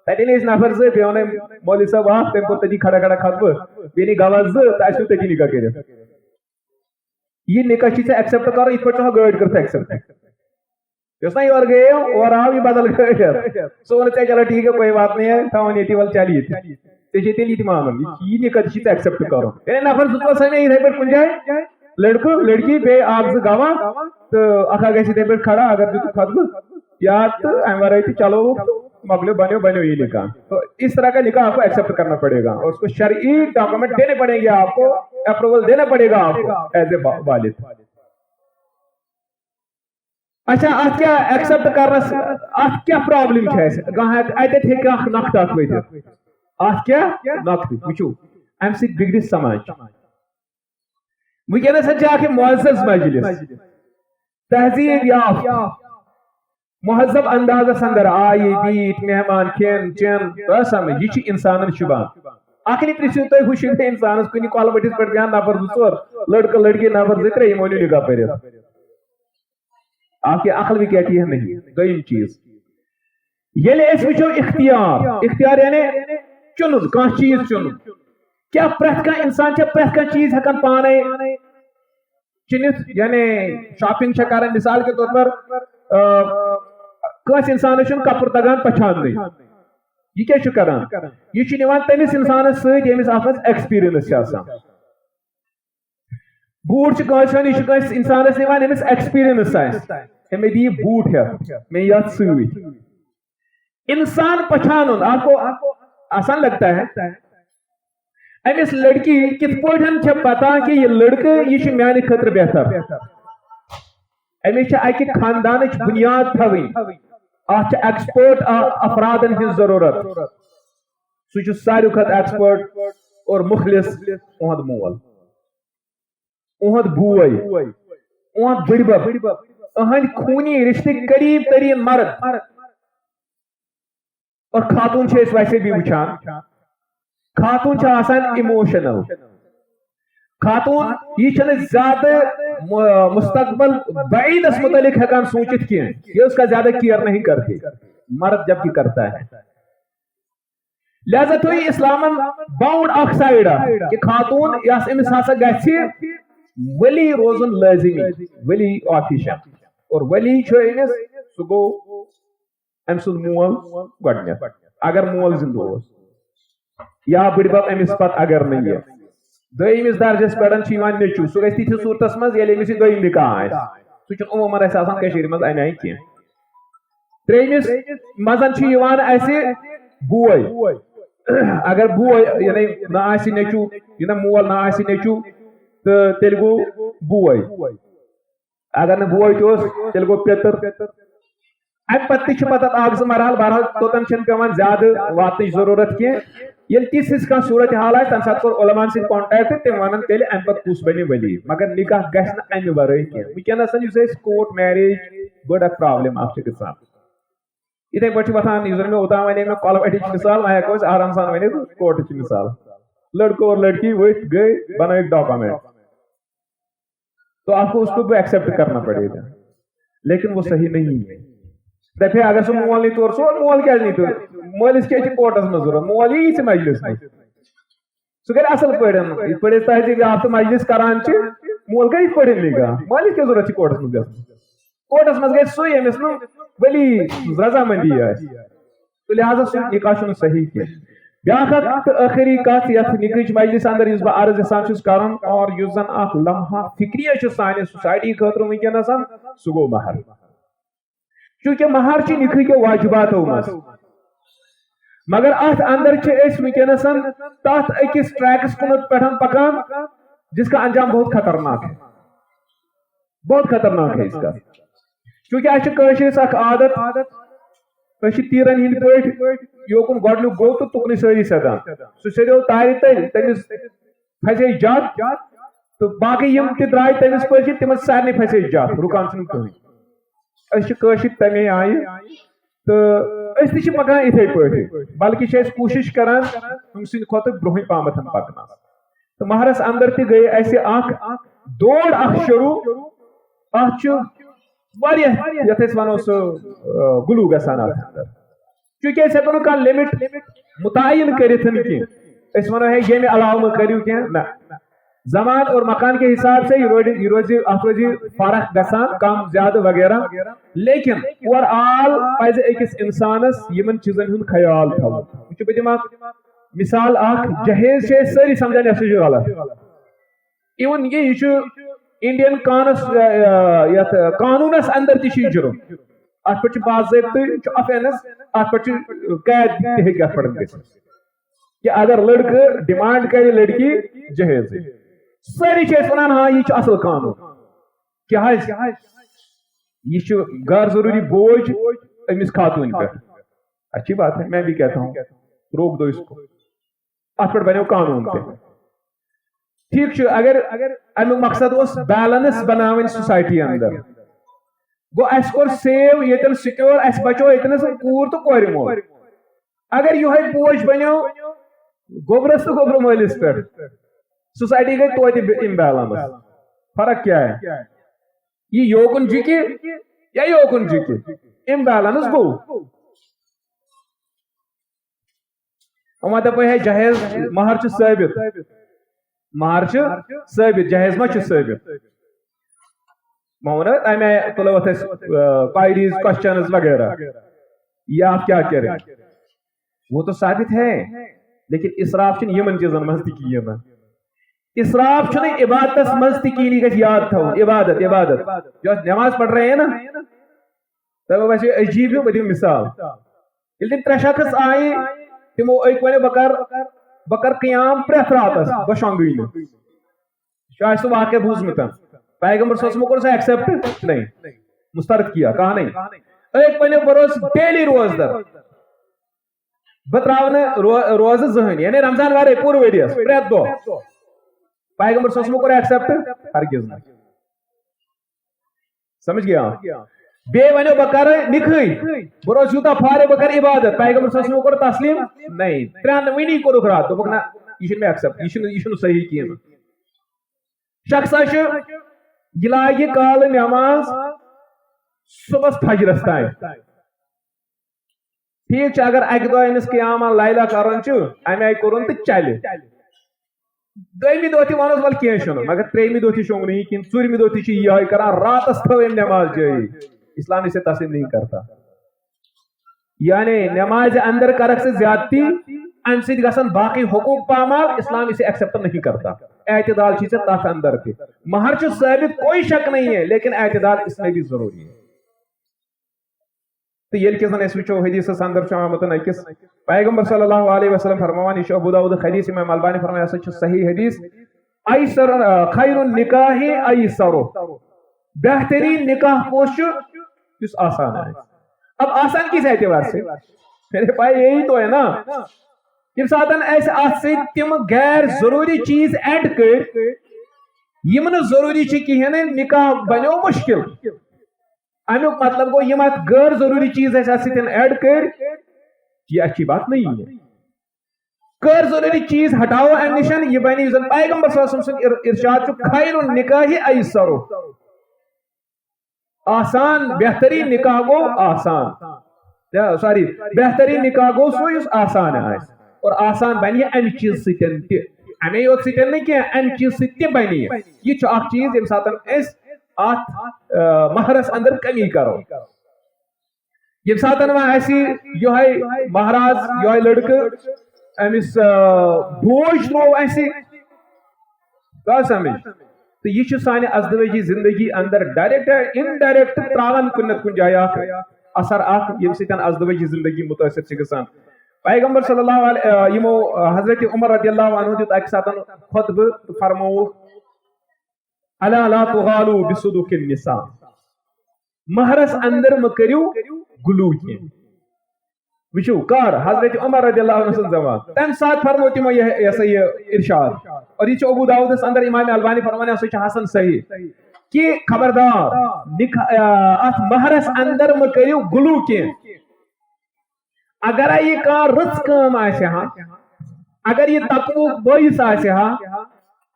تتہِ أسۍ نفر زٕ بیٚیہِ ووٚنُم مولوی صٲب اکھ تٔمۍ کوٚر تٔتی کھڑا کھڑا کھت بہٕ بیٚیہِ نی گواہ زٕ تہٕ اَسہِ چھُ تٔتی نکاح کٔرِتھ یہ نکاح چھ ژےٚ ایکسپٹ کرو یِتھ پٲٹھۍ ژٕ گٲڑۍ کٔرٕتھ ایکسپٹ یس نا یور گئے اور آو یہ بدل گاڑی سو ون ژےٚ چلو ٹھیک ہے کوئی بات نہیں ہے تھاون ییٚتی ول چل ییٚتہِ ژےٚ چھے تیٚلہِ یہِ تہِ مانُن یہ نکاح چھ ژےٚ ایکسپٹ کرو یعنی نفر زٕ ژور سمے یِتھے پٲٹھۍ کُنہِ جایہِ لڑکہ لڑکی بیٚیہِ اکھ زٕ گواہ تہٕ اکھ گژھِ یِتھے پٲٹھۍ کھڑا اگر دِتُکھ خطبہٕ یاد تو امہ ورٲے تہِ چلو مکلو بنو یہ نکاح تو اس طرح کا نکاح آپ کو ایکسپٹ کرنا پڑے گا اور اس کو شرعی ڈاکومنٹ دینے پڑیں گے آپ کو اپروول دینا پڑے گا آپ کو ایز اے والد اچھا ات کیا ایکسپٹ کرنس ات کیا پرابلم ہے اتت ہیکہ اخ نقطہ اخ وٲتِتھ ات کیا نقطہ وچھو امہ سۭتۍ بگڑِ سماج ونکیٚنس چھِ اکھ معزز مجلس تہذیب یافتہ مہذب اندازس اندر آئی بیت مہمان کھین چین تو سمجھ یہ انسان شبان اخلی پرسو تھی ہو شبہ انسانس کنی کول بٹس پہ بیان نفر زٕ ژور لڑکہ لڑکی نفر زٕ ترٛےٚ یِمو نیوٗ نکاح پٔرِتھ آپ کی عقل بھی کہتی ہے نہیں دویم چیز ییٚلہِ أسۍ وٕچھو اختیار یعنی چُنُن کانٛہہ چیز چُنُن کیا پرٛٮ۪تھ کانٛہہ انسان چھا پرٛٮ۪تھ کانٛہہ چیز ہٮ۪کان پانے چُنِتھ یعنی شاپنگ چھا کران مثال کے طور پر کس انسانس کپر تگان پچھان یہ کیا کران یہ نوان تمس انسانس ست یمس ات مز ایکسپیرینس بوٹ کس انسانس نوان یمس ایکسپیرینس مے دی بوٹ ہے میں یت ست انسان پچھان آپ کو آسان لگتا ہے امس لڑکی کت پہ پتہ کہ یہ لڑکہ یہ میانہ خاطر بہتر امس اکہ خاندان بنیاد تھوین ات ایکسپرٹ افرادن ہز ضرورت سہ ساروی کھت ایکسپرٹ اور مخلص اہد مول اہد بوے اہد بڑبب اہد خونی رشتہ قریب ترین مرد اور خاتون ویسے بھی وچھان خاتون آسان ایموشنل خاتون یہ زیادہ مستقبل بعیدس متعلق ہیکان سوچت کی یہ اس کا زیادہ کیئر نہیں کرتی مرد جب کی کرتا ہے لہذا تو اسلام باؤنڈ اخ سائڈ کہ خاتون یس امس ہسا گژھِ ولی روزن لازمی ولی آفیشن اور ولی امس سہ گو ام سن مول گۄڈنیتھ اگر مول زندہ یا بڑبب امس پتہ اگر نہیں دویمس درجس پہ نیچو سہ گھس تتھس صورتس مز ییٚلہِ أمِس یہِ دوٚیِم نکاح آسہِ سہ عموٗمن اَسہِ آسان کٔشیٖرِ منٛز اَمہِ آیہِ کینٛہہ ترٛیٚیمِس منٛز چھُ یِوان اَسہِ بوے اگر بوے یعنی نہ آسہِ نیچو یہِ نہ مول نہ آسہِ نیچو تہٕ تیٚلہِ گوٚو بوے اگر نہٕ بوے تہِ اوس تیٚلہِ گوٚو پیٚتٕر امہِ پتہٕ تہِ چھُ پتہٕ اکھ زٕ مرحل بہرحال توٚتن چھنہٕ پیٚوان زیادٕ واتنٕچ ضروٗرت کینٛہہ ییٚلہِ تِژھ ہِش کانٛہہ صوٗرت حال آسہِ تمہِ ساتہٕ کوٚر علماہن سۭتۍ کانٹیکٹ تِم ونن تیٚلہِ امہِ پتہٕ کُس بنہِ ولی مگر نکاح گژھِ نہٕ امہِ ورٲے کینٛہہ ونکیٚنس یُس أسۍ کوٹ میریج بٔڑ اکھ پرابلم اکھ چھِ گژھان یِتھے پٲٹھۍ چھِ وۄتھان یُس زن مےٚ اوٚتام ونے مےٚ کۄلہٕ وٹِچ مثال وۄنۍ ہٮ۪کو أسۍ آرام سان ؤنِتھ کوٹٕچ مثال لڑکہ اور لڑکی ؤتھۍ گٔے بنٲوِکھ ڈاکومنٹ تو آپ کو اس کو بھی ایکسپٹ کرنا پڑے گا لیکن وہ صحیح نہیں ہے دپے اگر سہ مول نہیں تور سہ مول کیٛازِ نہیں تور مٲلِس کیٛاہ چھِ کوٹس منٛز ضروٗرت مول یی ژٕ مجلس منٛز سہ کر اصل پٲٹھۍ یِتھ پٲٹھۍ أسۍ تہذیب یافتہٕ مجلس کران چھِ مول کر یِتھ پٲٹھۍ نکاح مٲلِس کیٛاہ ضروٗرت چھِ کوٹس منٛز گژھُن کوٹس منٛز گژھِ سُے ییٚمِس نہٕ ولی رضامندی آسہِ تہٕ لہٰذا سُہ نکاح چھُنہٕ صحیح کینٛہہ بیاکھ اکھ تہٕ ٲخری کتھ یتھ نکاحٕچ مجلس اندر یُس بہٕ عرض یژھان چھُس کرُن اور یُس زن اکھ لمحہ فکریہ چھُ سانہِ سوسایٹی خٲطرٕ ونکیٚنس سُہ گوٚو مہر چونکہ مہر چھُ نکاح کیو واجباتو منٛز مگر ات اندر ونکس تات اکس ٹریکس کنت پہ پکان جس کا انجام بہت خطرناک ہے، بہت خطرناک ہے اس کا، چونکہ اچھے اخ عادت تیرن ہند پہ یوکن گۄڈنیُک گوٚو تو تُکنٕے سٲری سیدان سُہ سیدیو تارِ تل تٔمِس پھسے جت تو باقی یم تہِ درٛاے تٔمِس پٔکِتھ تِمن سارنٕے پھسے جت رُکان چھُنہٕ کٕہٕنۍ. أسۍ چھِ کٲشِر تمے آیہِ تہٕ أسۍ تہِ چھِ پکان یِتھے پٲٹھۍ بلکہِ چھِ أسۍ کوٗشِش کران تِم سٕنٛدِ کھۄتہٕ برونٛہٕے پہمتھ پکنس. تہٕ مہرس اندر تہِ گٔے اَسہِ اکھ دور اکھ شروع، اتھ چھُ واریاہ یتھ أسۍ ونو سُہ گلوٗ گژھان اتھ اندر، چونکہ أسۍ ہٮ۪کو نہٕ کانٛہہ لِمٹ متعین کٔرِتھ کینٛہہ، أسۍ ونو ہے ییٚمہِ علاوٕ مہٕ کٔرِو کینٛہہ، نہ زمان اور مکان کے حساب سے یہ روزی فرق گژھان کم زیادہ وغیرہ، لیکن اوور آل پزِ أکِس انسانس یمن چیزن ہُنٛد خیال تھاوُن. بہٕ دِمہٕ اکھ مثال اکھ، جہیز چھِ أسۍ سٲری سمجھان یہِ ہسا چھُ غلط، ایون یہ چھُ انڈین یتھ قانونس اندر تہِ چھُ یہِ جُرم، اتھ پٮ۪ٹھ چھُ باضٲبطہٕ افینس، اتھ پٮ۪ٹھ چھُ قید تہِ ہیٚکہِ اتھ پٮ۪ٹھ گٔژھِتھ کہ اگر لڑکہٕ ڈیمانڈ کرِ لڑکی جہیز، ساری چھِ أسۍ ونان ہاں یہ چھُ اصل قانون، کیٛاہ حظ یہ چھُ غیر ضروری بوجھ أمِس خاتوٗنہِ پٮ۪ٹھ. اچھی بات ہے، میں بھی کہتا ہوں روک دو اس کو، اتھ پٮ۪ٹھ بنیو قانون تہِ. ٹھیک چھُ اگر امیُک مقصد اوس بیلنس بناوٕنۍ سوسائٹی اندر، گوٚو اَسہِ کوٚر سیو ییٚتٮ۪ن سکیور، اَسہِ بچو ییٚتٮ۪نس کوٗر تہٕ کورِ مول. اگر یِہوے بوجھ بنیو گوبرس تہٕ گوبرٕ مٲلِس پٮ۪ٹھ، سوسائٹی گئی توتہِ امبیلنس. فرق کیا ہے؟ یہ یوکن جھکہِ یا یوکن جھکہِ، امبیلنس گوٚو. وۄنۍ دپے ہے جہیز مہر چھُ ثٲبت، مہر چھُ ثٲبت، جہیز ما چھُ ثٲبت. وۄنۍ امہِ آیہِ تُلو اتھ أسۍ کوائریز کوسچنز وغیرہ، یہ آپ کیا کریں، وہ تو ثابت ہے، لیکن اسراف چھُنہٕ یمن چیزن منٛز تہِ کِہیٖنۍ. اسراف چھُنہٕ عبادتس منٛز تہِ کِہیٖنۍ، یہِ گژھِ یاد تھاوُن. عبادت جو نماز پڑھ رہے ہیں نا، تۄہہِ ویسے عجیب ہیوٗ، بہٕ دِمہٕ مثال. ییٚلہِ تِم ترٛےٚ شخص آیہِ تِمو أکۍ ونیو بہٕ کرٕ قیام پرٛٮ۪تھ راتس، بہٕ شۄنگٕے نہٕ. شاید سُہ واقعہ بوٗزمُت، پیغمبر صلی اللہ علیہ وسلم کوٚر سُہ ایکسپٹ نہیں، مسترد کیا کہا نہیں. أکۍ ونیو بہٕ روزٕ ڈیلی روزدر، بہٕ تراو نہٕ روزٕ زٕہٕنۍ، یعنی رمضان ورٲے پوٗرٕ ؤرۍیس پرٛٮ۪تھ دۄہ. پیغمبر صلی اللہ علیہ وسلم کوٚر ایکسپٹ، ہرگز نہٕ. سمجھ گیا؟ بیٚیہِ ونیو بہٕ کرٕ نِکھٕے، بہٕ روزٕ یوٗتاہ فارغ بہٕ کرٕ عبادت، پیغمبر صلی اللہ علیہ وسلم کوٚر تسلیٖم نہیں. ترٛٮ۪ن وٕنی کوٚرُکھ رد، دوٚپُکھ نہ یہِ چھُنہٕ مےٚ ایکسپٹ، یہِ چھُنہٕ صحیح کِہیٖنۍ. شخصا چھُ یہِ لاگہِ کالہٕ نٮ۪ماز صبحس فجرس تام. ٹھیک چھُ اگر اکہِ دۄہ أمِس قیام لیلہ کرُن چھُ، امہِ آیہِ کوٚرُن تہٕ چلہِ. دوٚیمہِ دۄہ تہِ وَنوس وَلہٕ کینٛہہ چھُنہٕ، مگر ترٛیٚیمہِ دۄہ تہِ شۄنٛگ نہٕ یہِ کِہیٖنۍ، ژوٗرمہِ دۄہ تہِ چھُ یِہوٚے کران، راتس تھٲو أمۍ نٮ۪ماز جٲری. اسلام اسے تسلیم نہیں کرتا، یعنی نماز اندر کرکھ سے زیادتی، امہِ سۭتۍ گژھن باقی حقوق پامال، اسلام اسے ایکسپٹ نہیں کرتا. اعتدال چیز ہے تحت اندر تھی، مہر چھُ ثابت کوئی شک نہیں ہے، لیکن اعتدال اس میں بھی ضروری ہے. تو ییٚلہِ کہِ زن أسۍ وٕچھو حدیثس اندر چھُ آمُت أکِس پیغمبر صلی اللہ علیہ وسلم فرماوان، یہِ چھُ ابو داؤد حدیث، امام البانی فرماوان ہسا چھُ صحیح حدیث، ایسر خیر النکاح ایسر، بہترین نکاح کُس چھُ یُس آسان ہے. اب آسان کس اعتبار سے، میرے پاس یہی تو ہے نا، ییٚمہِ ساتہٕ اَسہِ اتھ سۭتۍ تِم غیر ضروٗری چیٖز ایڈ کٔرۍ یِم نہٕ ضروٗری چھِ کِہیٖنۍ، نکاح بنیو مشکل. امیُک مطلب گوٚو یِم اتھ غیر ضروٗری چیٖز اَسہِ اتھ سۭتۍ ایڈ کٔرۍ، یہ اچھی بات نہیں ہے. غیر ضروری چیز ہٹاؤ امہِ نِشن، یہِ بنہِ یُس زن پیغمبر صلی اللہ علیہ وسلم سُنٛد ارشاد چھُ، خیر النکاح ایسر، آسان بہترین نکاح گوٚو آسان، سوری بہترین نکاح گوٚو سُہ یُس آسان آسہِ، اور آسان بنہِ امہِ چیٖز سۭتۍ تہِ، امی یوت سۭتۍ نہٕ کینٛہہ، امہِ چیٖز سۭتۍ تہِ بنہِ یہِ چھُ اکھ چیٖز ییٚمہِ ساتہٕ أسۍ اتھ مہرس اندر کمی کرو. ییٚمہِ ساتہٕ وۄنۍ اَسہِ یِہوٚے مہراز، یِہوٚے لڑکہٕ أمِس بوج تروو اَسہِ، گوٚو سمجھ، تہٕ یہِ چھُ سانہِ ازدوٲجی زندگی اندر ڈائریکٹ انڈائریکٹ تراوان کُنہِ نتہٕ کُنہِ جایہِ اکھ اثر اکھ، ییٚمہِ سۭتۍ ازدوٲجی زندگی مُتٲثر چھِ گژھان. پیغمبر صلی اللہ علیہ یمو حضرت عمر رضی اللہ عنہ دیت اکہ ساتن خطبہ تو فرمو الا لا تغالوا بصدق النساء مہرس اندر مکریو گلو کی وچو کار حضرت عمر رضی اللہ عنہ زمان تم ساتھ فرمو تمو یہ ارشاد اور یہ ابو داؤد اندر امام البانی فرمانے سو حسن صحیح کہ خبردار ات مہرس اندر مکریو گلو کی اگر یہ کار رچ کام آسے ہاں اگر یہ تقوی باعث آسے ہاں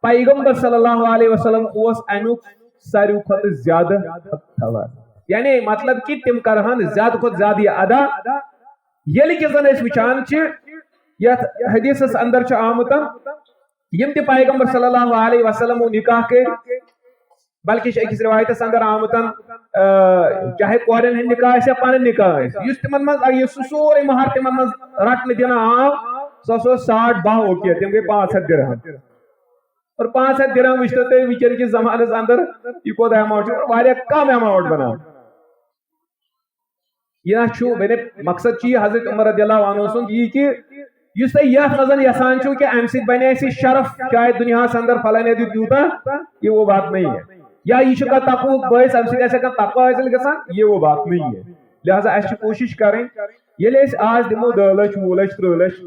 پیغمبر صلی اللہ علیہ وسلم اس انوک ساریو کھت زیادہ تھوار یعنی مطلب کہ تم کرہن زیادہ کھت زیادہ ادا یلی کہ زن اس وچان چھ یت حدیث اس اندر چھ آمتن یم تی پیغمبر صلی اللہ علیہ وسلم نکاح کے بلکہ ایک روایت اس اندر آمتن چاہے کورن ہن نکاح سے پان نکاح یس تمن مز یہ سورے مہار تمن مز رٹن دینا آو سو 60 باہ اوکے تم گئی 500 درہم اور 500 درہم وچتے وچر کے زمانے اندر یہ کو اماؤنٹ واریا کم اماؤنٹ بنا یہ چھو میرے مقصد چی حضرت عمر رضی اللہ عنہ سن یہ کہ یس تہ یہ مزن یسان چھو کہ ام سید بنے اسی شرف شاید دنیا سے اندر فلانے دیوتا یہ وہ بات نہیں ہے یا یہ کا تقوی باعث ام سید ایسا کا تقوی حاصل گژھان یہ وہ بات نہیں ہے لہذا اس کوشش کریں یلی اس آج دمو 2 لچھ 2 لچھ 3 لچھ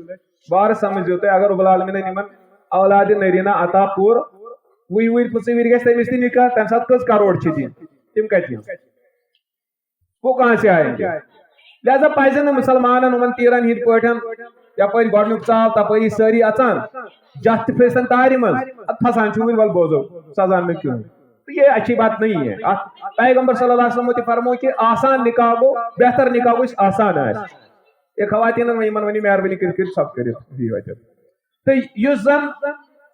بار سمجھ ہوتے اگر رب العالمین نمن اولاد نرینا عطا پور وی پھسویر گژھِ تٔمِس تہِ نکاح تمہِ ساتہٕ کٔژ کروڑ چھِ دِنۍ تِم کتہِ یِن وہ کہاں سے آئیں گے لہذا پزن مسلمانن ان تیرن ہند پٹھن یپر گۄڈنیُک ژاو تپٲری سٲری اژان جتھ تہِ پھسن تارِ منٛز پھسان چھُ وٕنۍ ول بوزو سزان نہٕ کیوں یہ اچھی بات نہیں ہے پیغمبر صلی اللہ علیہ وسلم نے فرمو کہ آسان نکاح گو بہتر نکاح گو آسان ہے یہ خواتین یمن ونی مہربانی کر سب کرت تو یس زن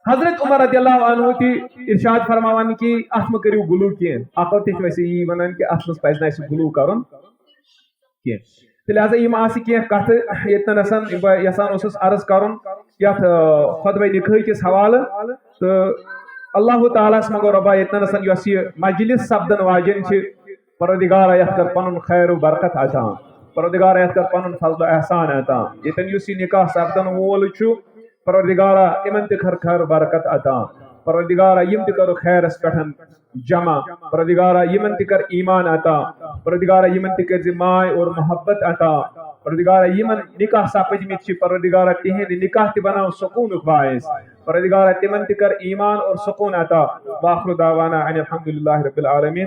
حضرت عمر رضی اللہ عنہ تی ارشاد فرماوان کہ ات مہ کریو گلو کین اخر تہ ویسے یہ ونان کہ ات مس پزن اس گلو کرن کین لہذا یم آس کی کت یتنسن یسان اوسس عرض کرن یت خطبہ نکاح کس حوالہ تو اللہ تعالیٰ مگو ربا یتنسن یس یہ مجلس سپدن واجن پروردگار یت کر پن خیر و برکت عطا پروردگار یت کر پن فضل و احسان عطا یتن یس نکاح سپدن وول پروردگارا یمن تہ کر خیر برکت عطا پروردگارا یم تہ کر خیرس پٹھن جمع پروردگارا یمن تہ کر ایمان عطا پروردگارا یمن تہ کر ماے اور محبت عطا پروردگارا یمن نکاح سپدمت پروردگارا تہند نکاح تہ بناو سکون باعث پروردگارا تمن تہ کر ایمان اور سکون عطا واخر دعوانا ان الحمد للہ رب العالمین